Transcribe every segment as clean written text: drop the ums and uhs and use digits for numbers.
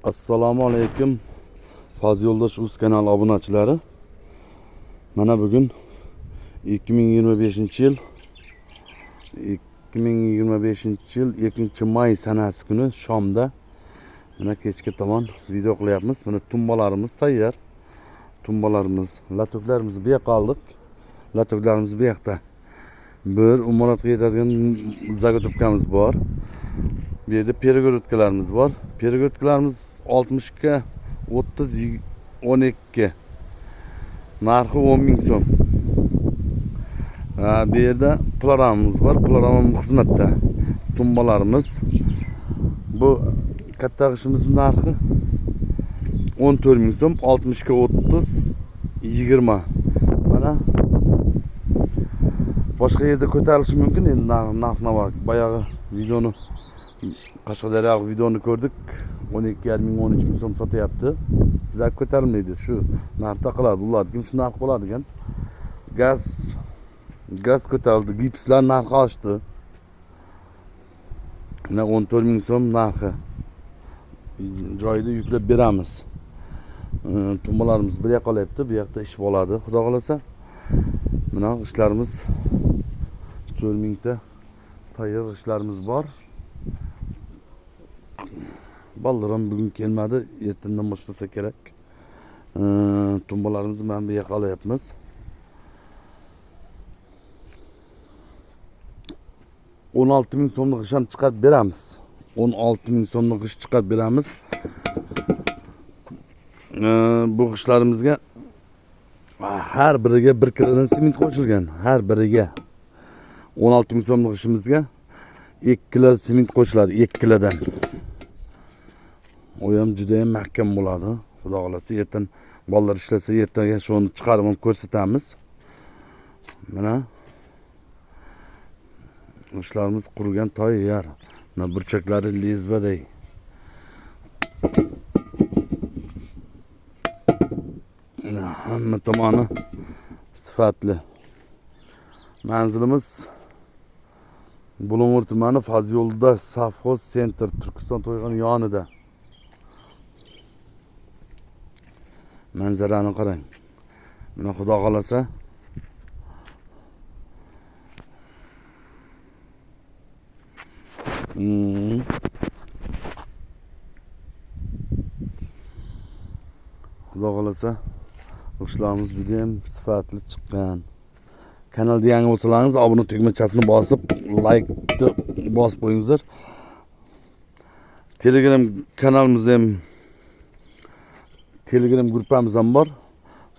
Assalomu alaykum. Faz Yo'ldosh Uz kanali obunachilari. Mana bugun 2025-yil 2-may sanasi kuni shomda mana kechki tomon video qilyapmiz. Mana tumbalarimiz tayyor. Tumbalarimiz, latuklarimiz bu yoqqa oldik. Latuklarimiz bu yoqda. Bir umoratga yetadigan zagotubkamiz bor. Bu yerda perigorodkalarimiz bor. Perigorodkalarimiz 60 ga 30 12. Narxi 10.000 so'm. Bu yerda panoramamiz bor. Panoramam xizmatda. Tumbalarimiz. Bu katta qishimizning narxi 14.000 so'm, 60 ga 30 20. Mana boshqa yerda ko'tarilishi mumkin. Endi narx-navo boyagi videoni Qashqadaryo videoni ko'rdik. 12.5 ming 13 ming so'm sotyapti. Bizlar ko'tarilmaydi. Shu narxda qiladi. Ular kim shu narx bo'ladi ekan. Gaz ko'tarildi. Gipslar narxi oshdi. Mana 14 ming so'm narxi. Joyida yuklab beramiz. Tumbalarimiz bir yoqqa qolyapti. Bu yoqda ish bo'ladi. Xudo xolasa. Mana ishlarimiz 4 ta tayyor ishlarimiz bor. Ballaram bugun kelmadi. Ertandan boshlasa kerak. Tumbalarimizni men bu yoqqa olyapmiz. $16.000 so'mlik ish ham chiqarib beramiz. 16.000 so'mlik ish chiqarib beramiz. Bu ishlarimizga har biriga 1 kilodan sement qo'shilgan. Har biriga 16.000 so'mlik ishimizga 2 kilo sement qo'shiladi. 2 kilodan. O ham juda ham mahkam bo'ladi. Xudo xolasa ertan bolalar ishlasa ertaga shuni chiqarib ko'rsatamiz. Mana ishlarimiz qurgan tayyor. Mana burchaklari lezbaday. Hamma tomoni sifatli. Manzilimiz Bulung'ur tumani Faz Yo'ldosh Savxoz Center Turkiston to'yg'oni yonida. Manzarani qarang. Mana Xudo xolasa Xudo xolasa ishlarimiz juda ham sifatli chiqqan. Kanalga yangi bo'lsalaringiz obuna tugmachasini bosib, like bosib qo'yingizlar. Telegram kanalimiz ham Telegram gruppamiz ham bor.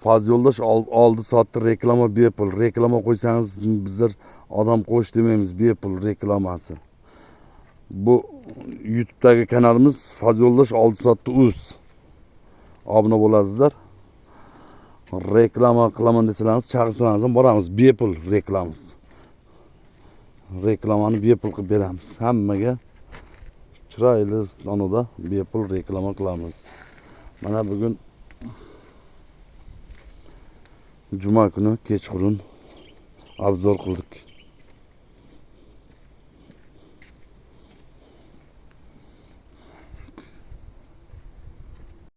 Faz Yo'ldosh oldi soatda reklama bepul. Reklama qo'ysangiz bizlar odam qo'sh demaymiz, bepul reklamasi. Bu YouTube'dagi kanalimiz Faz Yo'ldosh oldi soatda uz. Obuna bo'lasizlar. Reklama qilaman desangiz, chaqirsangiz ham boramiz, bepul reklamamiz. Reklamani bepul qilib beramiz. Hammaga chiroyli donada bepul reklama qilamiz. Mana bugun juma kuni kechqurun obzor qildik.